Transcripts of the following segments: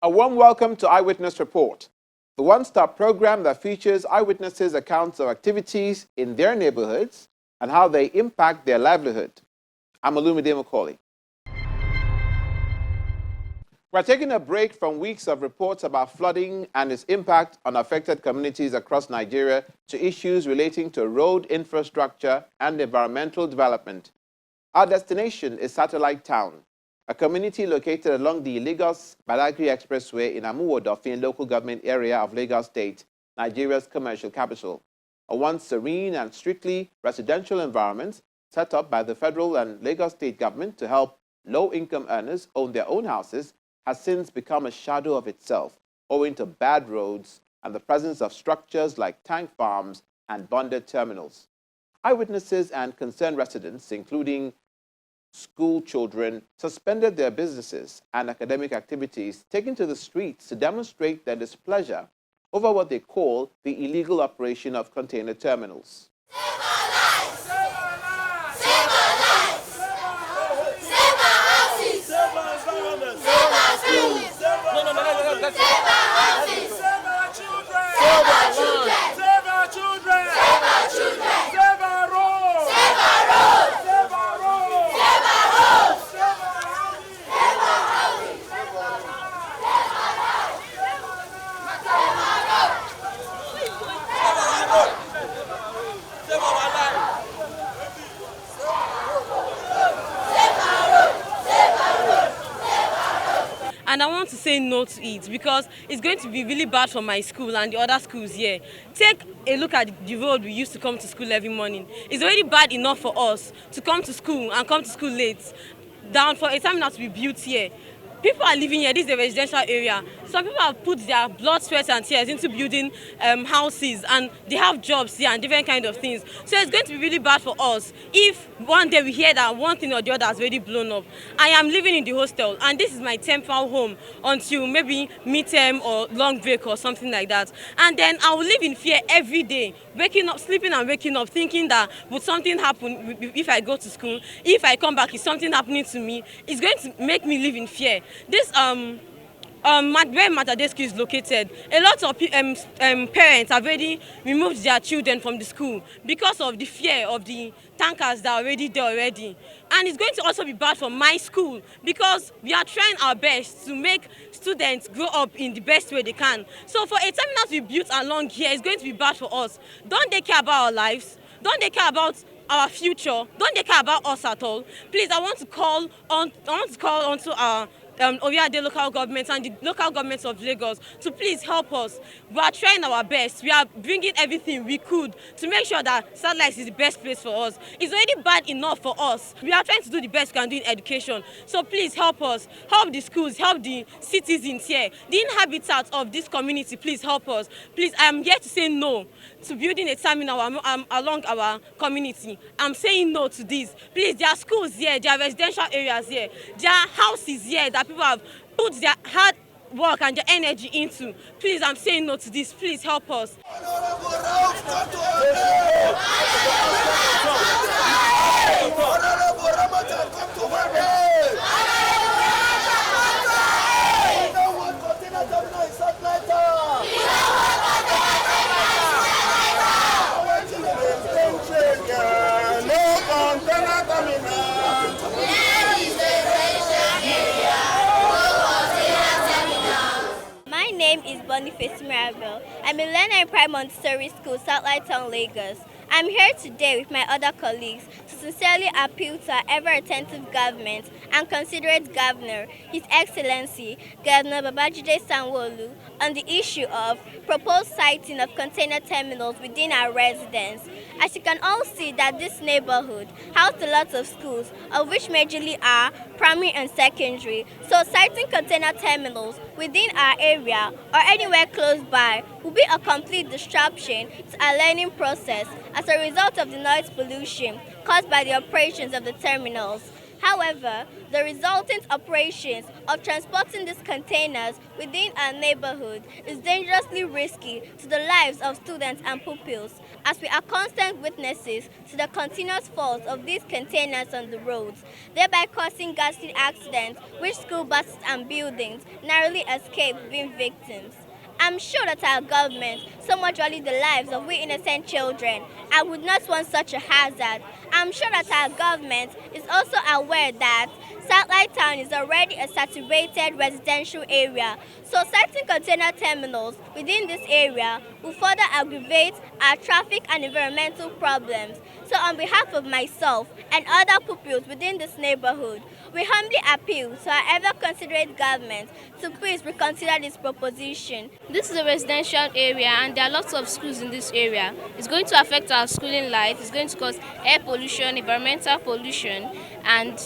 A warm welcome to Eyewitness Report, the one-stop program that features eyewitnesses' accounts of activities in their neighborhoods and how they impact their livelihood. I'm Olumide Macaulay. We're taking a break from weeks of reports about flooding and its impact on affected communities across Nigeria to issues relating to road infrastructure and environmental development. Our destination is Satellite Town, a community located along the Lagos-Badagry Expressway in Amuwo-Dofin local government area of Lagos State, Nigeria's commercial capital. A once serene and strictly residential environment set up by the federal and Lagos State government to help low-income earners own their own houses has since become a shadow of itself, owing to bad roads and the presence of structures like tank farms and bonded terminals. Eyewitnesses and concerned residents, including school children, suspended their businesses and academic activities, taking to the streets to demonstrate their displeasure over what they call the illegal operation of container terminals. And I want to say no to it because it's going to be really bad for my school and the other schools here. Take a look at the road we used to come to school every morning. It's already bad enough for us to come to school and come to school late, down for a terminal to be built here. People are living here. This is a residential area. Some people have put their blood, sweat, and tears into building houses, and they have jobs here and different kind of things. So it's going to be really bad for us if one day we hear that one thing or the other has already blown up. I am living in the hostel, and this is my temporary home until maybe midterm or long break or something like that. And then I will live in fear every day, waking up, sleeping and waking up, thinking that would something happen if I go to school? If I come back, is something happening to me? It's going to make me live in fear. This where Matadescu is located, a lot of parents have already removed their children from the school because of the fear of the tankers that are already there already. And it's going to also be bad for my school because we are trying our best to make students grow up in the best way they can. So for a terminal to be built along here, it's going to be bad for us. Don't they care about our lives? Don't they care about our future? Don't they care about us at all? Please, I want to call onto our Oyeade local government and the local governments of Lagos to please help us. We are trying our best. We are bringing everything we could to make sure that Satellite is the best place for us. It's already bad enough for us. We are trying to do the best we can do in education. So please help us. Help the schools, help the citizens here, the inhabitants of this community. Please help us. Please, I am here to say no to building a terminal along our community. I'm saying no to this. Please, there are schools here, there are residential areas here, there are houses here that people have put their hard work and their energy into. Please, I'm saying no to this. Please help us. I'm a learner in Prime Montessori School, Satellite Town, Lagos. I'm here today with my other colleagues to sincerely appeal to our ever-attentive government and considerate governor, His Excellency Governor Babajide Sanwo-Olu, on the issue of proposed siting of container terminals within our residence. As you can all see that this neighborhood housed a lot of schools, of which majorly are primary and secondary. So siting container terminals within our area or anywhere close by will be a complete disruption to our learning process as a result of the noise pollution caused by the operations of the terminals. However, the resultant operations of transporting these containers within our neighborhood is dangerously risky to the lives of students and pupils. as we are constant witnesses to the continuous fault of these containers on the roads, thereby causing ghastly accidents which school buses and buildings narrowly escape being victims. I'm sure that our government so much values the lives of we innocent children and would not want such a hazard. I'm sure that our government is also aware that Satellite Town is already a saturated residential area, so certain container terminals within this area will further aggravate our traffic and environmental problems. So on behalf of myself and other pupils within this neighborhood, we humbly appeal to our ever-considerate government to please reconsider this proposition. This is a residential area and there are lots of schools in this area. It's going to affect our schooling life. It's going to cause air pollution, environmental pollution, and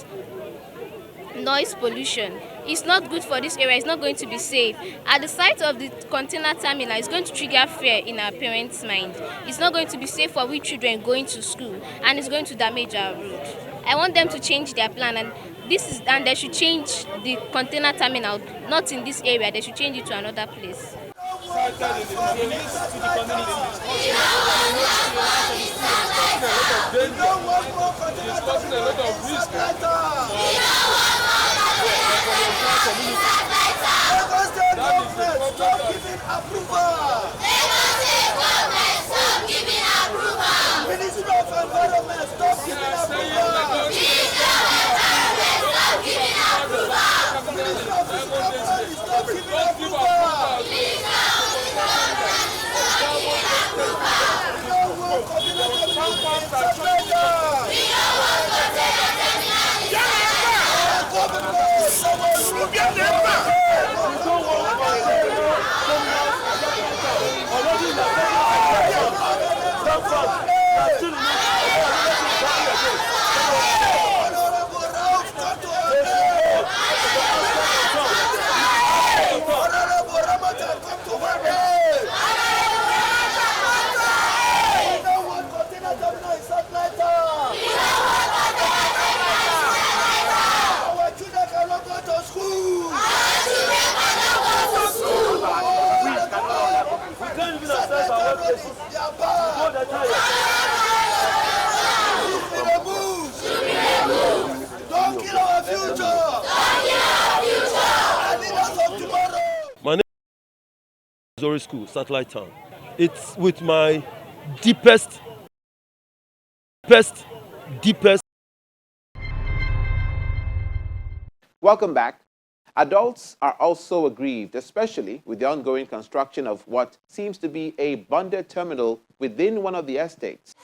noise pollution. It's not good for this area. It's not going to be safe. At the site of the container terminal, it's going to trigger fear in our parents' mind. It's not going to be safe for we children going to school, and it's going to damage our road. I want them to change their plan, and they should change the container terminal, not in this area. They should change it to another place. My name is Missouri School, Satellite Town. It's with my deepest. Welcome back. Adults are also aggrieved, especially with the ongoing construction of what seems to be a bonded terminal within one of the estates.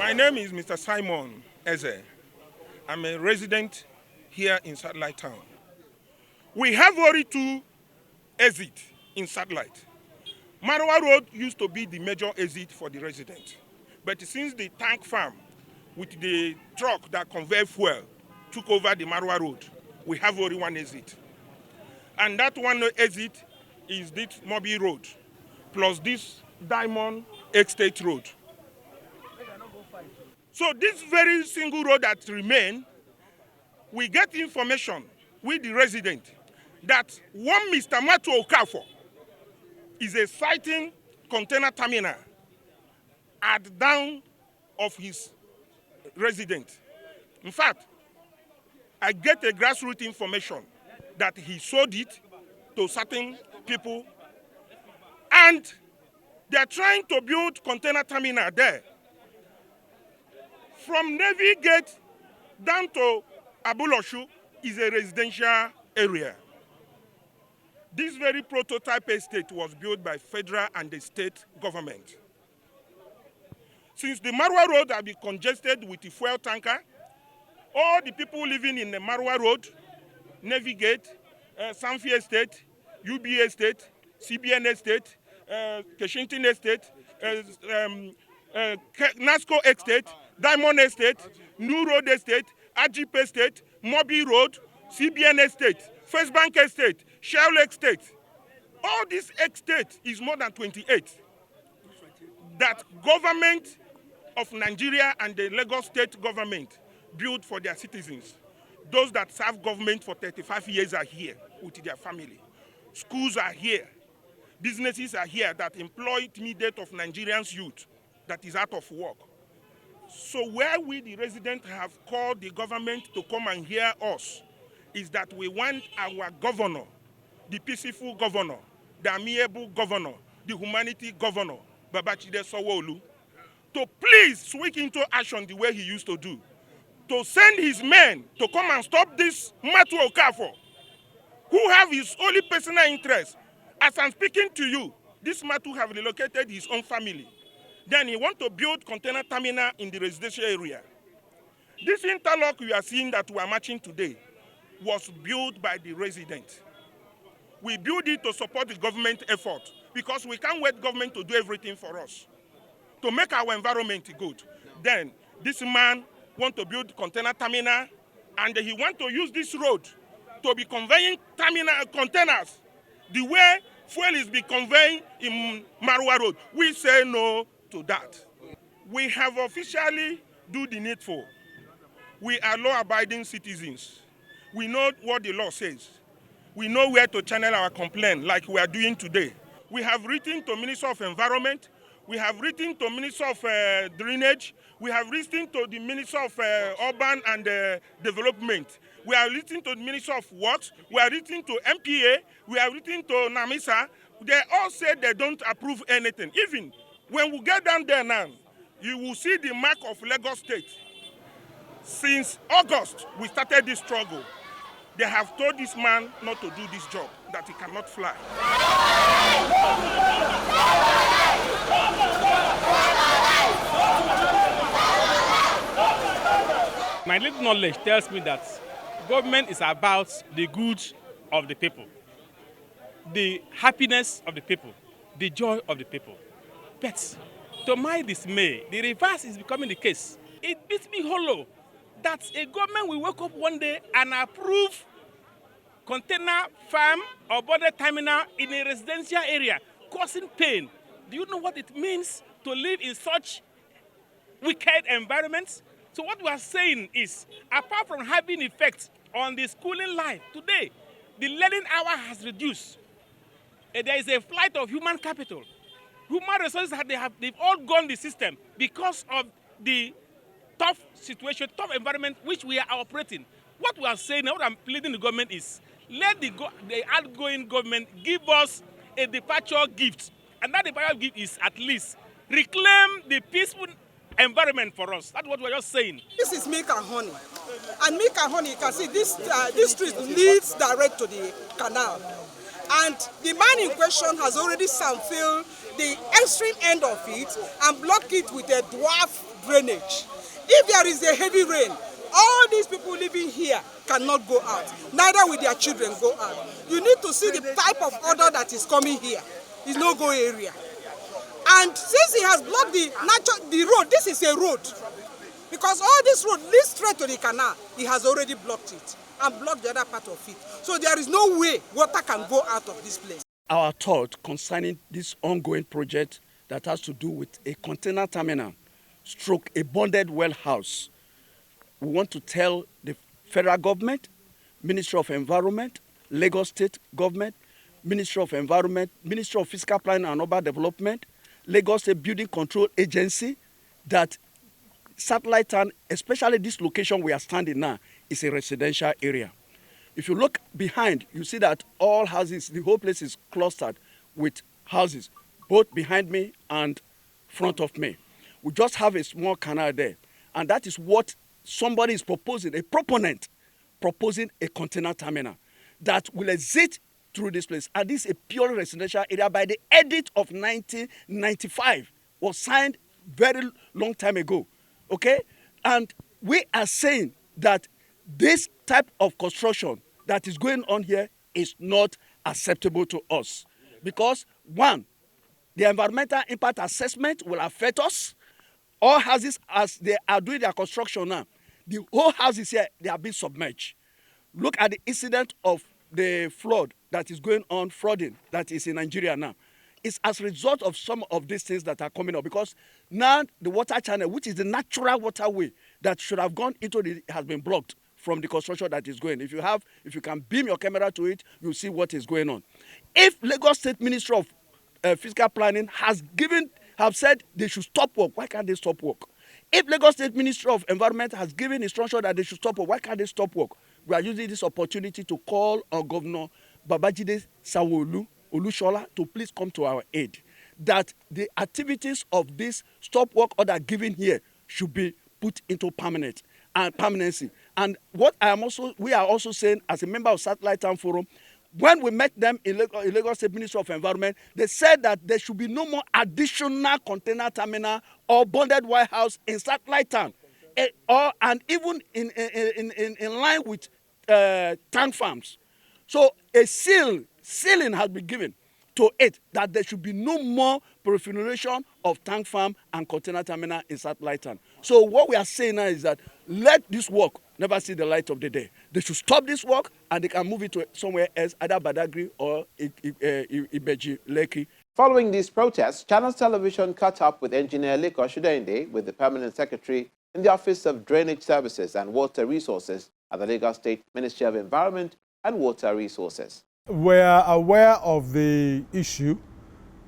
My name is Mr. Simon Eze. I'm a resident here in Satellite Town. We have only two exits in Satellite. Marwa Road used to be the major exit for the residents. But since the tank farm with the truck that convey fuel took over the Marwa Road, we have only one exit. And that one exit is this Mobi Road, plus this Diamond Estate Road. So this very single road that remains, we get information with the resident that one Mr. Matu Okafor is a siting container terminal at down of his residence. In fact, I get a grassroots information that he sold it to certain people And they are trying to build container terminal there. From Navy Gate down to Abuloshu is a residential area. This very prototype estate was built by federal and the state government. Since the Marwa Road has been congested with the fuel tanker, all the people living in the Marwa Road, Navy Gate, Sanfi Estate, UBA Estate, CBN Estate, Keshington Estate, NASCO Estate, Diamond Estate, New Road Estate, Ajip Estate, Mobi Road, CBN Estate, First Bank Estate, Shell Estate. All these estates is more than 28 that government of Nigeria and the Lagos state government built for their citizens. Those that serve government for 35 years are here with their family. Schools are here. Businesses are here that employ intermediate of Nigerians youth that is out of work. So where we, the residents, have called the government to come and hear us is that we want our governor, the peaceful governor, the amiable governor, the humanity governor, Babachide Sanwo-Olu, to please switch into action the way he used to do, to send his men to come and stop this Matu Okafor, who have his only personal interest. As I'm speaking to you, this Matu have relocated his own family. Then he want to build container terminal in the residential area. This interlock you are seeing that we are marching today was built by the residents. We build it to support the government effort because we can't wait government to do everything for us, to make our environment good. Then this man want to build container terminal and he want to use this road to be conveying containers the way fuel is being conveyed in Marwa Road. We say no to that. We have officially do the needful. We are law-abiding citizens. We know what the law says. We know where to channel our complaint like we are doing today. We have written to Minister of Environment. We have written to Minister of Drainage. We have written to the Minister of Urban and Development. We are written to the Minister of Works. We are written to MPA. We are written to NAMISA. They all said they don't approve anything. Even when we get down there now, you will see the mark of Lagos State. Since August, we started this struggle. They have told this man not to do this job, that he cannot fly. My little knowledge tells me that government is about the good of the people, the happiness of the people, the joy of the people. But to my dismay, the reverse is becoming the case. It beats me hollow that a government will wake up one day and approve container farm or border terminal in a residential area, causing pain. Do you know what it means to live in such wicked environments? So what we are saying is, apart from having effects on the schooling life, today, the learning hour has reduced. There is a flight of human capital. Human resources, they've all gone the system because of the tough situation, tough environment which we are operating. What we are saying, what I'm pleading the government is, let the outgoing government give us a departure gift. And that departure gift is at least reclaim the peaceful environment for us. That's what we're just saying. This is milk and honey. And milk and honey, you can see this street leads direct to the canal. And the man in question has already filled the extreme end of it and blocked it with a dwarf drainage. If there is a heavy rain, all these people living here cannot go out. Neither will their children go out. You need to see the type of order that is coming here. It's no-go area. And since he has blocked the road, this is a road. Because all this road leads straight to the canal, he has already blocked it and blocked the other part of it. So there is no way water can go out of this place. Our thought concerning this ongoing project that has to do with a container terminal, stroke a bonded well house. We want to tell the federal government, Ministry of Environment, Lagos State government, Ministry of Environment, Ministry of Fiscal Planning and Urban Development, Lagos State Building Control Agency, that Satellite Town, especially this location we are standing now, is a residential area. If you look behind, you see that all houses, the whole place is clustered with houses. both behind me and front of me. We just have a small canal there. And that is what somebody is proposing, a proponent proposing a container terminal that will exit through this place. And this is a pure residential area by the edit of 1995, was signed very long time ago. Okay? And we are saying that this type of construction that is going on here is not acceptable to us. Because, one, the environmental impact assessment will affect us. All houses, as they are doing their construction now, the whole houses here, they are being submerged. Look at the incident of the flood that is going on, flooding that is in Nigeria now. It's as a result of some of these things that are coming up, because now the water channel, which is the natural waterway that should have gone into the, has been blocked from the construction that is going. If you can beam your camera to it, you'll see what is going on. If Lagos State Ministry of Physical Planning have said they should stop work, why can't they stop work? If Lagos State Ministry of Environment has given instruction that they should stop work, why can't they stop work? We are using this opportunity to call on Governor Babajide Olusola to please come to our aid. That the activities of this stop work order given here should be put into permanency. And what we are also saying as a member of Satellite Town Forum, when we met them in Lagos State Ministry of Environment, they said that there should be no more additional container terminal or bonded warehouse in Satellite Town, and even in line with tank farms. So a sealing has been given to it that there should be no more proliferation of tank farm and container terminal in Satellite Town. So what we are saying now is that let this work never see the light of the day. They should stop this work and they can move it to somewhere else, either Badagry or Ibeji, Lekki. Following these protests, Channels Television caught up with engineer Liko Shudende, with the permanent secretary in the Office of Drainage Services and Water Resources at the Lagos State Ministry of Environment and Water Resources. We are aware of the issue.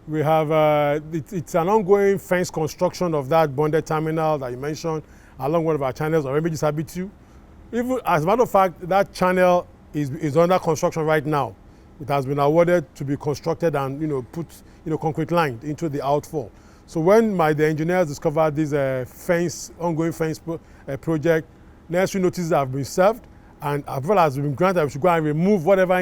We have it's an ongoing fence construction of that bonded terminal that you mentioned along one of our channels, or Images Habitu. Even as a matter of fact, that channel is under construction right now. It has been awarded to be constructed and put concrete line into the outfall. So when the engineers discovered this ongoing fence project, necessary notices have been served, and approval has been granted. We should go and remove whatever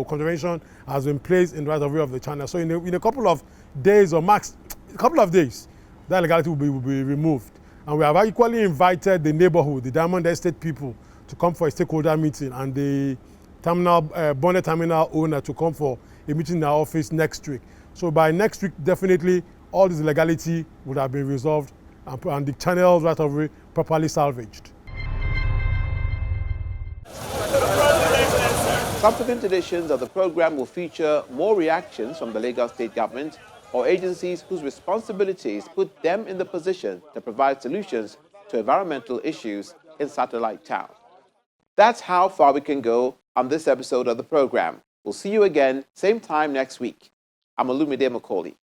conservation has been placed in the right of way of the channel. So in a couple of days or max a couple of days, that legality will be removed. And we have equally invited the neighborhood, the Diamond Estate people, to come for a stakeholder meeting, and the bonded terminal owner to come for a meeting in our office next week. So by next week, definitely all this illegality would have been resolved and the channels right of way properly salvaged. Subsequent editions of the program will feature more reactions from the Lagos State government or agencies whose responsibilities put them in the position to provide solutions to environmental issues in Satellite Town. That's how far we can go on this episode of the program. We'll see you again, same time next week. I'm Olumide Macaulay.